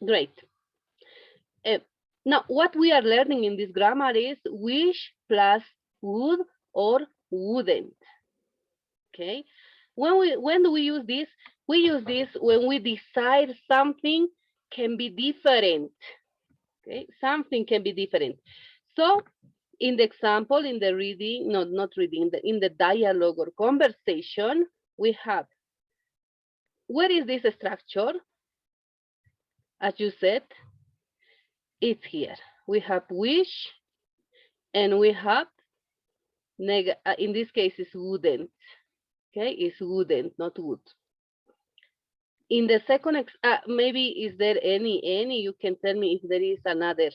Great. Uh, Now, what we are learning in this grammar is wish plus would or wouldn't. Okay. When do we use this? We use this when we decide something can be different. Okay, something can be different. So in the example, in the reading, no, not reading, in the dialogue or conversation, we have, where is this structure? As you said, it's here. We have wish and we have, in this case, it's wouldn't. Okay, it's wouldn't, not would. In the second, maybe is there any, you can tell me if there is another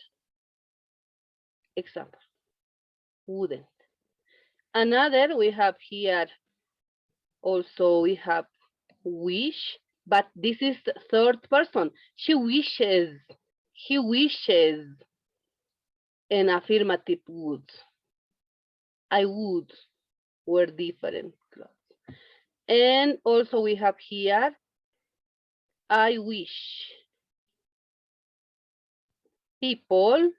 example. Wouldn't. Another, we have here, also we have wish, but this is third person. She wishes, he wishes, an affirmative would. I would were different. And also we have here, I wish. People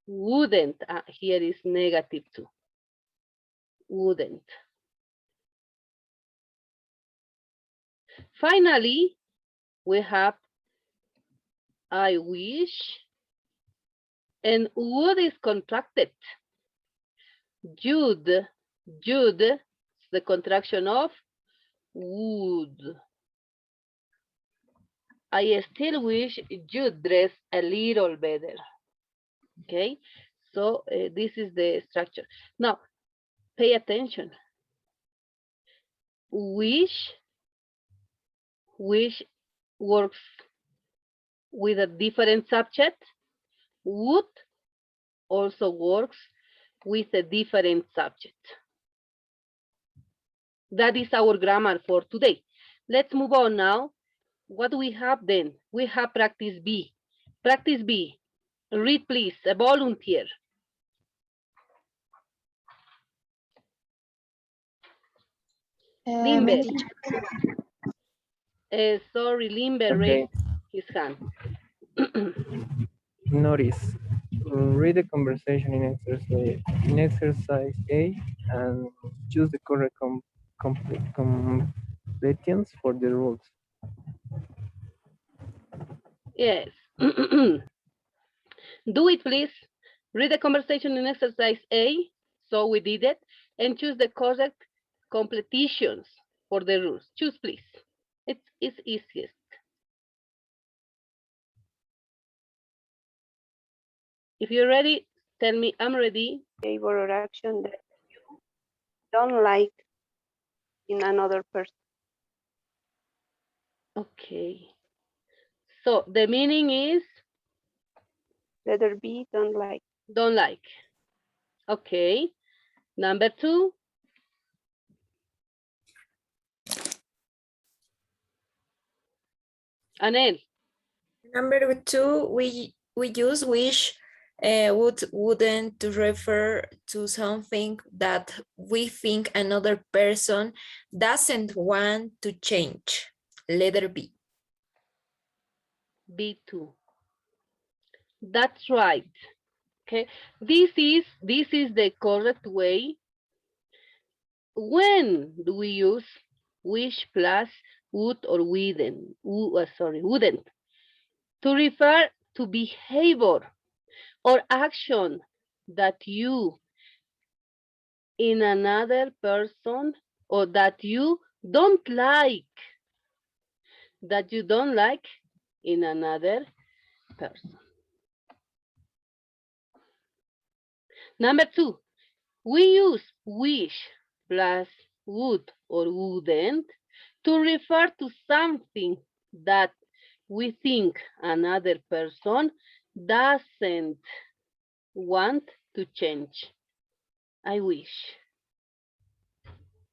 wouldn't, here is negative too. Wouldn't. Finally, we have I wish, and would is contracted. You'd is the contraction of would. I still wish you'd dress a little better. Okay, so this is the structure. Now, pay attention. Wish works with a different subject. Would also works with a different subject. That is our grammar for today. Let's move on now. What do we have then? We have practice B. Practice B. Read, please, a volunteer. Limber. Sorry, Limber raised his hand. Notice. Read the conversation in exercise A and choose the correct completions for the rules. Yes. Do it, please. Read the conversation in exercise A. So we did it. And choose the correct completions for the rules. Choose, please. It's easiest. If you're ready, tell me I'm ready. Behavior or action that you don't like in another person. Okay. So the meaning is? Letter B, don't like. Don't like. Okay. Number 2. Anel. Number 2, we use wish, wouldn't to refer to something that we think another person doesn't want to change. Letter B. B2. That's right. Okay. This is the correct way. When do we use wish plus would or wouldn't? Wouldn't. To refer to behavior or action that you in another person, or that you don't like, in another person. Number 2, we use wish plus would or wouldn't to refer to something that we think another person doesn't want to change. I wish.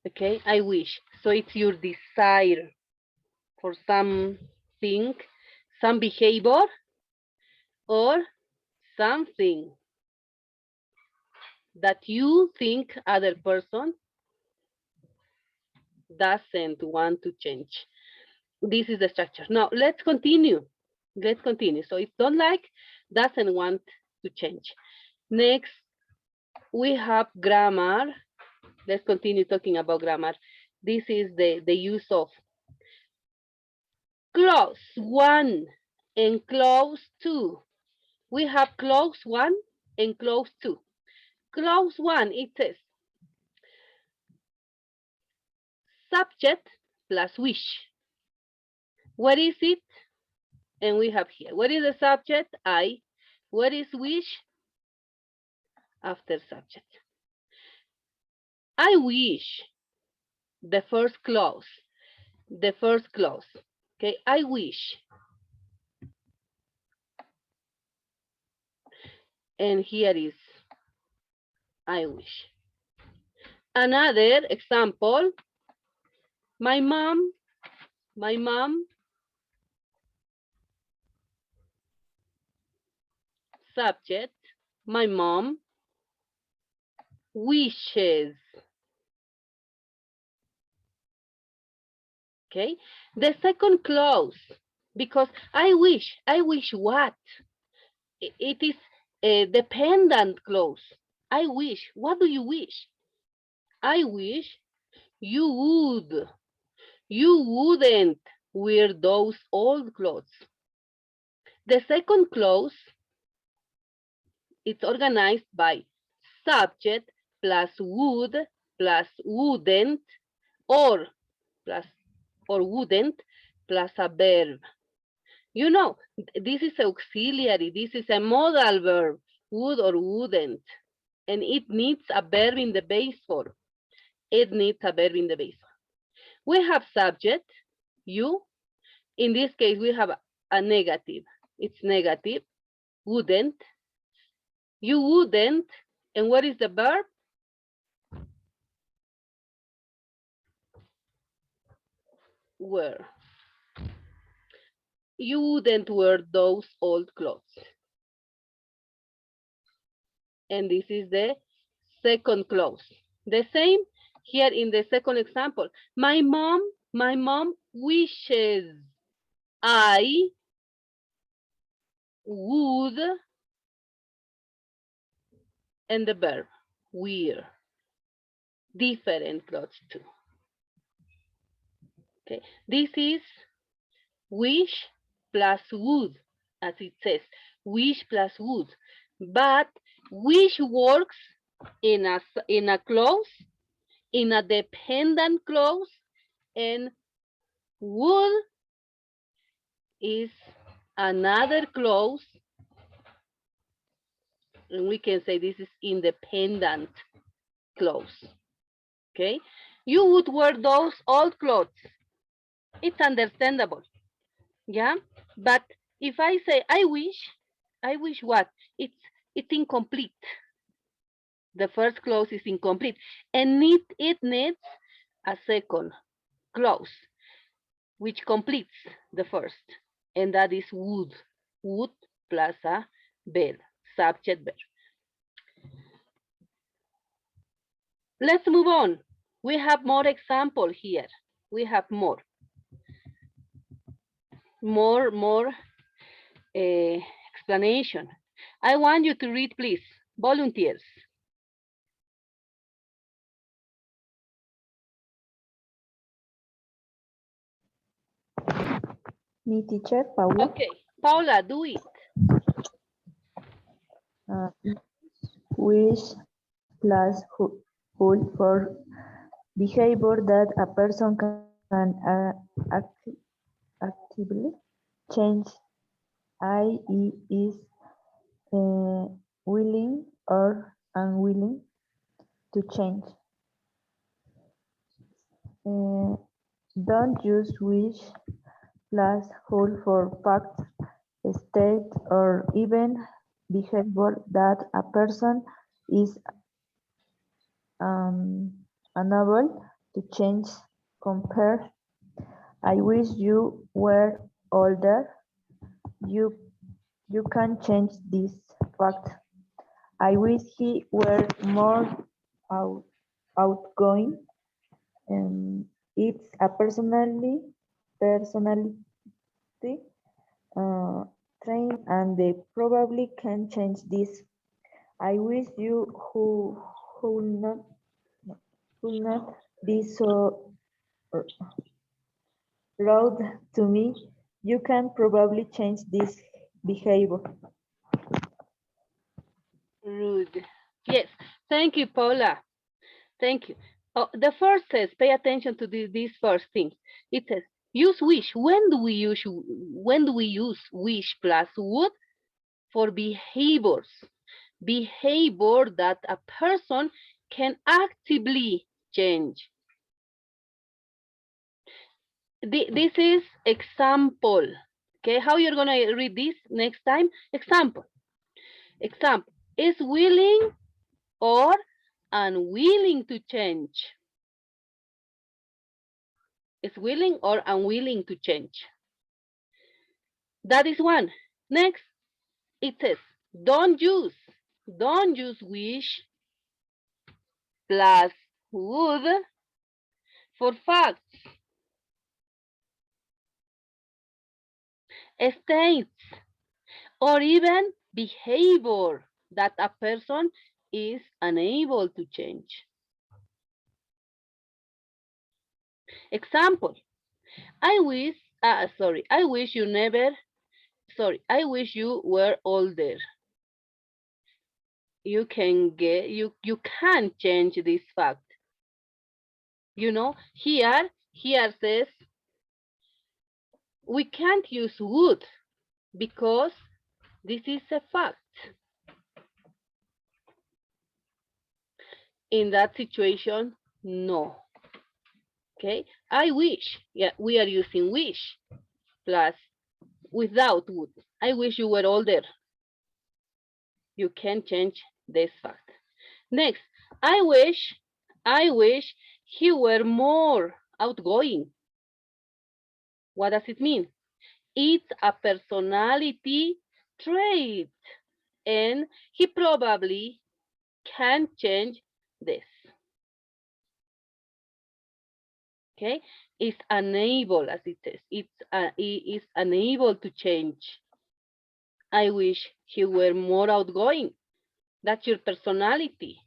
Okay, I wish. So it's your desire for something, some behavior, or something that you think other person doesn't want to change. This is the structure. Now let's continue. Let's continue. So if don't like, doesn't want to change. Next, we have grammar. Let's continue talking about grammar. This is the use of clause 1 and clause 2. We have clause 1 and clause 2. Clause 1, it says, subject plus wish. What is it? And we have here, what is the subject? I. What is wish? After subject. I wish, the first clause. The first clause. Okay, I wish. And here is I wish. Another example, my mom, subject, my mom wishes. Okay, the second clause, because I wish what? It is a dependent clause. I wish, what do you wish? I wish you wouldn't wear those old clothes. The second clause, it's organized by subject plus would plus wouldn't or wouldn't plus a verb. You know, this is auxiliary. This is a modal verb, would or wouldn't. And it needs a verb in the base form. It needs a verb in the base form. We have subject, you. In this case, we have a negative. It's negative, wouldn't. You wouldn't. And what is the verb? Wear. You wouldn't wear those old clothes. And this is the second clause. The same here in the second example. My mom wishes I would, and the verb wear different clothes too. Okay, this is wish plus would, as it says, wish plus would. But wish works in a clause, in a dependent clause, and would is another clause, and we can say this is independent clause. Okay, you would wear those old clothes. It's understandable. Yeah, but if I say I wish what? It's incomplete. The first clause is incomplete, and it needs a second clause which completes the first, and that is would plus a verb, subject verb. Let's move on. We have more example here. We have more explanation. I want you to read, please. Volunteers. Me, teacher, Paula. Okay, Paula, do it. Wish plus would for behavior that a person can actively change, i.e. is willing or unwilling to change. Don't use wish plus would for facts, state, or even behavior that a person is unable to change. Compare, I wish you were older. You can change this fact. I wish he were more outgoing. It's a personality train and they probably can change this. I wish you who not be so rude to me. You can probably change this behavior. Rude. Yes. Thank you, Paula. Thank you. Oh, the first says, pay attention to these first things. It says, use wish. When do we use wish plus would? For behaviors. Behavior that a person can actively change. This is example. Okay, how you're gonna read this next time? Example. Example is willing or unwilling to change. Is willing or unwilling to change. That is one. Next, it says, don't use wish plus would for facts, states, or even behavior that a person is unable to change. Example, I wish you were older. You can change this fact. You know, here says we can't use would because this is a fact. In that situation, no. Okay, I wish, yeah, we are using wish plus without would. I wish you were older. You can change this fact. Next, I wish he were more outgoing. What does it mean? It's a personality trait, and he probably can change this. Okay, is unable, as it says. He is unable to change. I wish he were more outgoing. That's your personality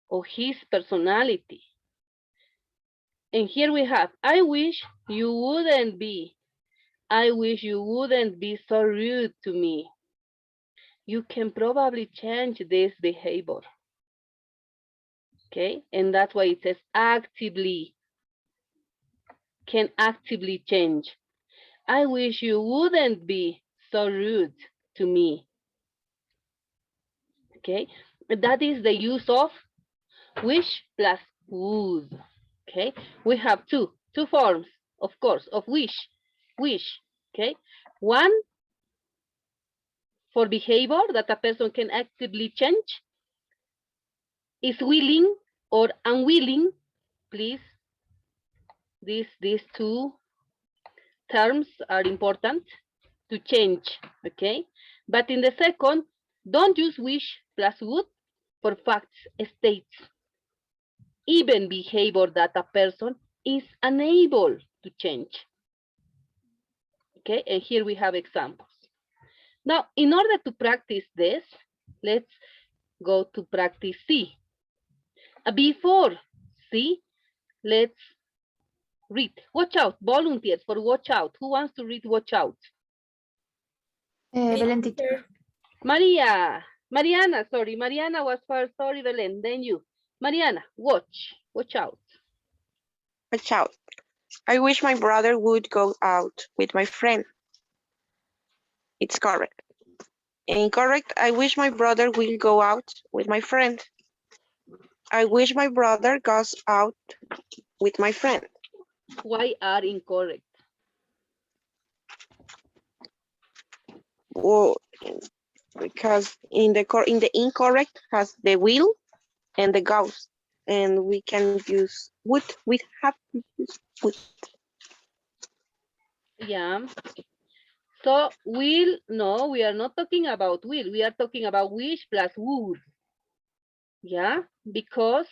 or his personality. And here we have, I wish you wouldn't be. I wish you wouldn't be so rude to me. You can probably change this behavior. Okay, and that's why it says actively. Can actively change. I wish you wouldn't be so rude to me. Okay, that is the use of wish plus would. Okay, we have two forms, of course, of wish. Okay, one for behavior that a person can actively change, is willing or unwilling. Please, these two terms are important to change. Okay, but in the second, don't use wish plus would for facts, states, even behavior that a person is unable to change. Okay, and here we have examples. Now, in order to practice this, let's go to practice C. Before C, let's read. Watch out, volunteers for watch out. Who wants to read watch out? Belén. Mariana, sorry. Mariana was first, sorry, Belén, then you. Mariana, watch out. Watch out. I wish my brother would go out with my friend. It's correct. Incorrect. I wish my brother will go out with my friend. I wish my brother goes out with my friend. Why are incorrect? Well, because in the incorrect has the will and the goes, and we can use would. We have to use would. Yeah. So will, no, we are not talking about will. We are talking about wish plus would. Yeah, because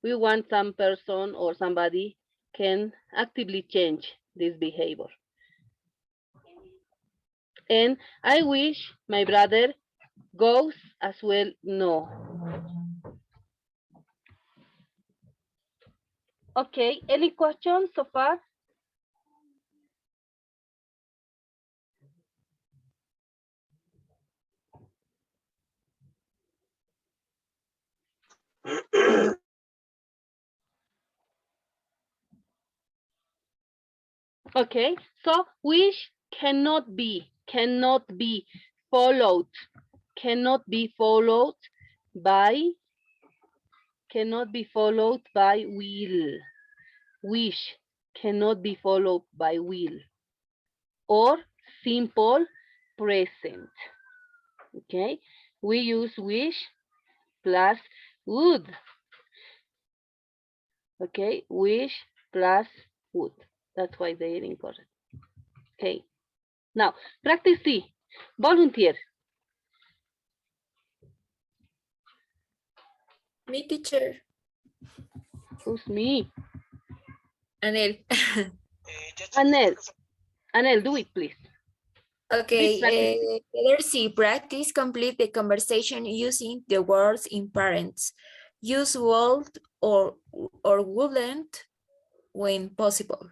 we want some person or somebody can actively change this behavior. And I wish my brother goes as well. No. Okay, any questions so far? Okay, so wish cannot be followed, cannot be followed by will. Wish cannot be followed by will or simple present. Okay, we use wish plus would. Okay, wish plus would. That's why they are incorrect. Okay, now practice C. Volunteer. Me, teacher. Who's me? Anel. Anel. Anel, do it, please. Please practice. Okay, letter C, practice complete the conversation using the words in parents. Use would or wouldn't when possible.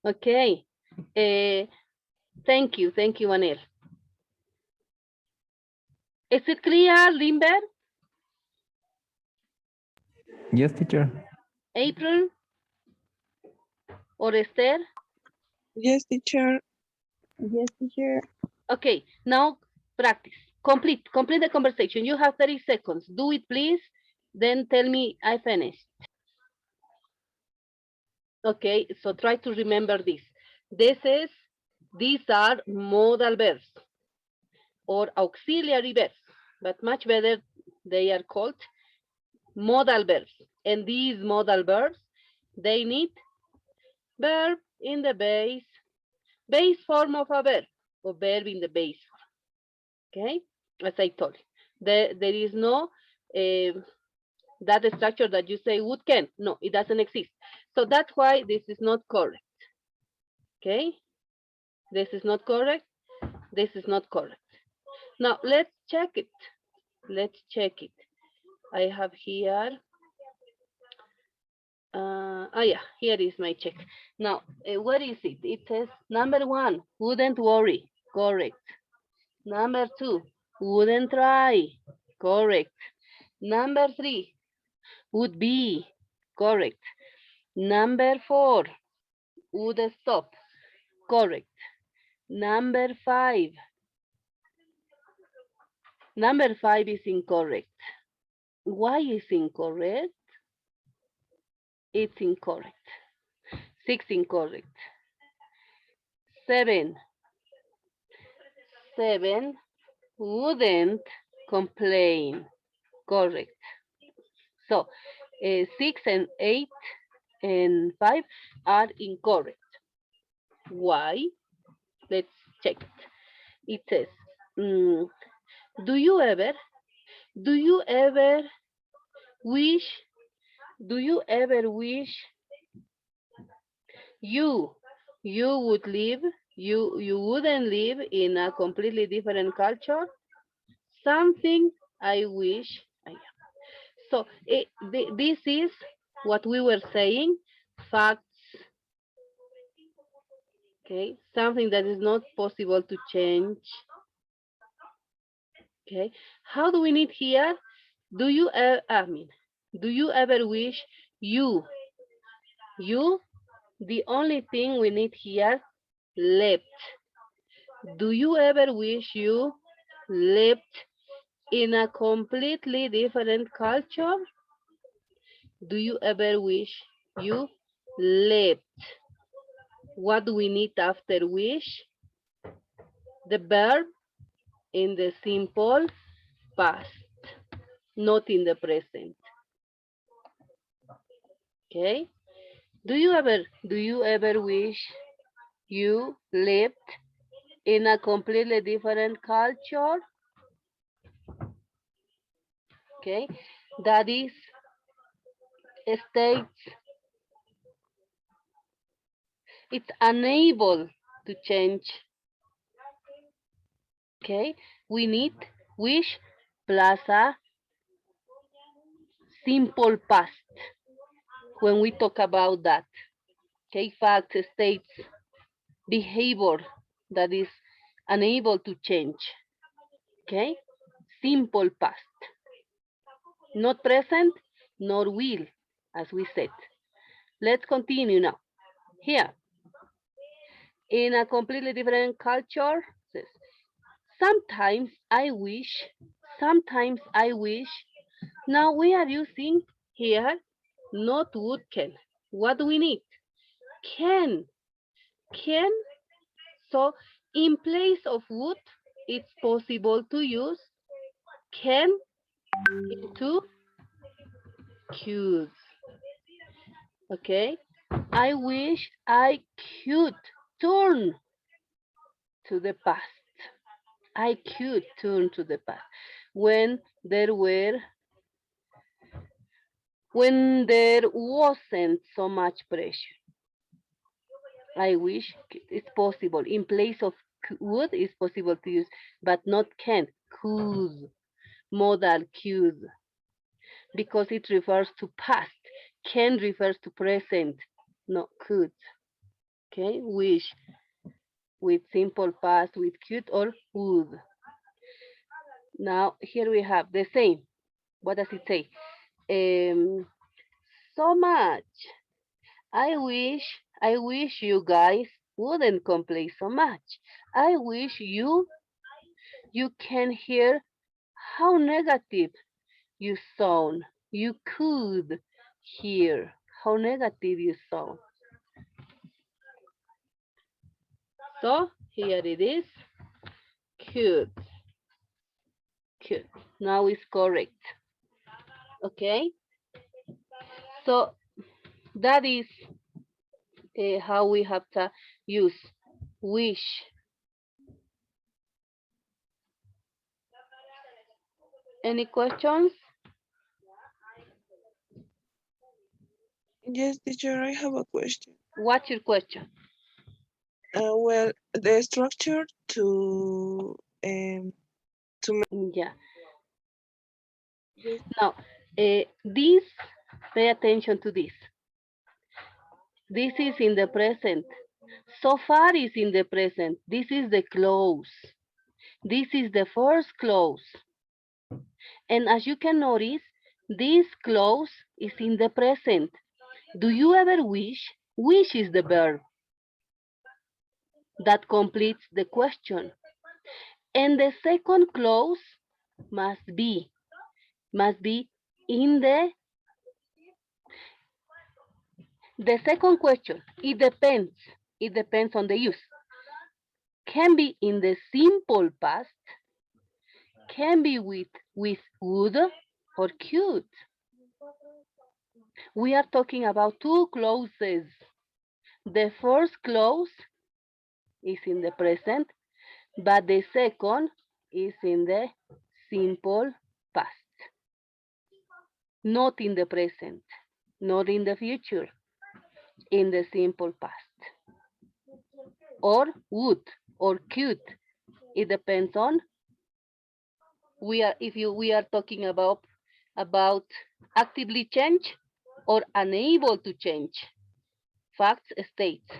Okay. Thank you, Anel. Is it clear, Limber? Yes, teacher. April? Or Esther? Yes, teacher. Yes, teacher. Okay, now practice. Complete the conversation. You have 30 seconds. Do it, please. Then tell me I finished. Okay, so try to remember this. These are modal verbs or auxiliary verbs, but much better they are called modal verbs. And these modal verbs, they need verb in the base form of a verb, or verb in the base. Okay, as I told you, there is no that structure that you say would can. No, it doesn't exist. So that's why this is not correct. Okay, this is not correct. This is not correct. Now let's check it. Let's check it. I have here. Yeah, here is my check. Now, what is it? It says number 1, wouldn't worry. Correct. Number 2, wouldn't try. Correct. Number 3, would be. Correct. Number 4, would stop. Correct. Number 5. Number 5 is incorrect. Why is incorrect? It's incorrect. 6 incorrect. 7 wouldn't complain. Correct. So 6 and 8 and 5 are incorrect. Why? Let's check it. It says, do you ever wish you would live, you wouldn't live in a completely different culture? Something I wish I am. So this is what we were saying, facts. Okay, something that is not possible to change. Okay, how do we need here? Do you ever wish you? The only thing we need here, left. Do you ever wish you lived in a completely different culture? Do you ever wish you lived? What do we need after wish? The verb in the simple past, not in the present. Okay? Do you ever wish you lived in a completely different culture? Okay? That is states It's unable to change. Okay, we need wish plus a simple past when we talk about that. Okay, fact, states, behavior that is unable to change. Okay, simple past, not present nor will, as we said. Let's continue now. Here, in a completely different culture, says, sometimes I wish, sometimes I wish. Now we are using here not would, can. What do we need? Can. Can. So in place of would, it's possible to use can into could. Okay. I wish I could turn to the past. I could turn to the past when there were when there wasn't so much pressure. I wish it's possible. In place of would, it's possible to use, but not can. Could, modal could, because it refers to past. Can refers to present, not could. Okay, wish with simple past, with could or would. Now here we have the same. What does it say? So much. I wish you guys wouldn't complain so much. I wish you can hear how negative you sound. You could hear how negative you sound. So here it is. Could. Could. Now it's correct. Okay. So that is how we have to use wish. Any questions? Yes, teacher, I have a question. What's your question? Well, the structure to Yeah. yes, Now, this, pay attention to this. This is in the present. So far is in the present. This is the clause. This is the first clause. And as you can notice, this clause is in the present. Do you ever wish? Wish is the verb that completes the question. And the second clause must be in the second question. It depends on the use. Can be in the simple past, can be with would or could. We are talking about two clauses. The first clause is in the present, but the second is in the simple past. Not in the present, not in the future, in the simple past. Or would or could. It depends on we are talking about actively change or unable to change. Facts states.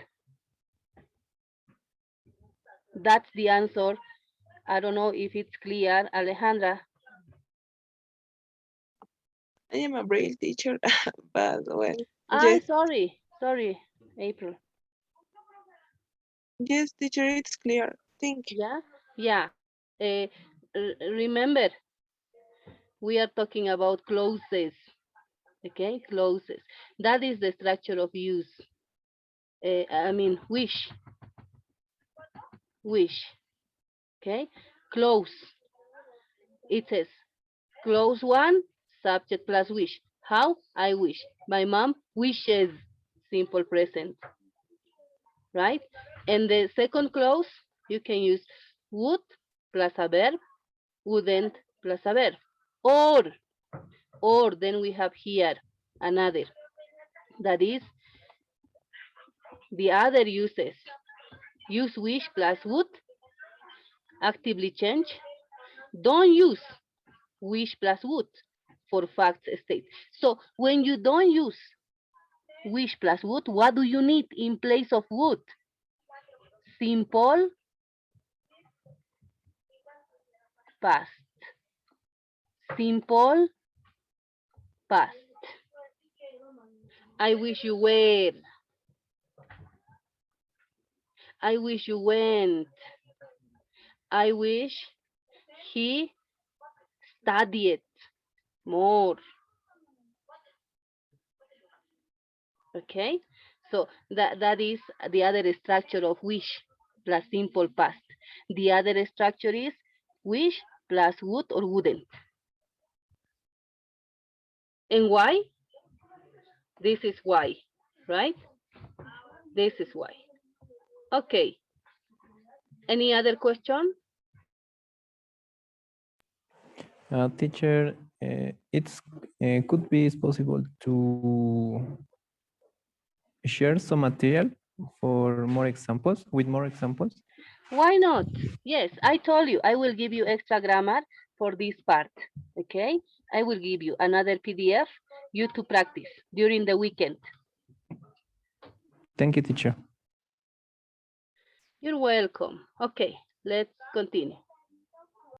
That's the answer. I don't know if it's clear, Alejandra. I am a braille teacher, but well, I'm yes, sorry, April. yes, teacher, it's clear. Thank you. Yeah. Remember, we are talking about clauses. Okay, clauses. That is the structure of use. I mean, wish. Okay, clause. It says clause 1, subject plus wish. How? I wish. My mom wishes. Simple present. Right? And the second clause, you can use would plus a verb, wouldn't plus a verb. Or then we have here another. That is The other uses. Use wish plus would. Actively change. Don't use wish plus would for fact state. So when you don't use wish plus would, what do you need in place of would? Simple past. Simple past. I wish you were. I wish you went. I wish he studied more. Okay, so that is the other structure of wish plus simple past. The other structure is wish plus would or wouldn't. And why? This is why, right? This is why. Okay. Any other question? Teacher, it's could be possible to share some material for more examples, with more examples. Why not? Yes, I told you I will give you extra grammar for this part. Okay, I will give you another PDF you to practice during the weekend. Thank you, teacher. You're welcome. Okay, let's continue.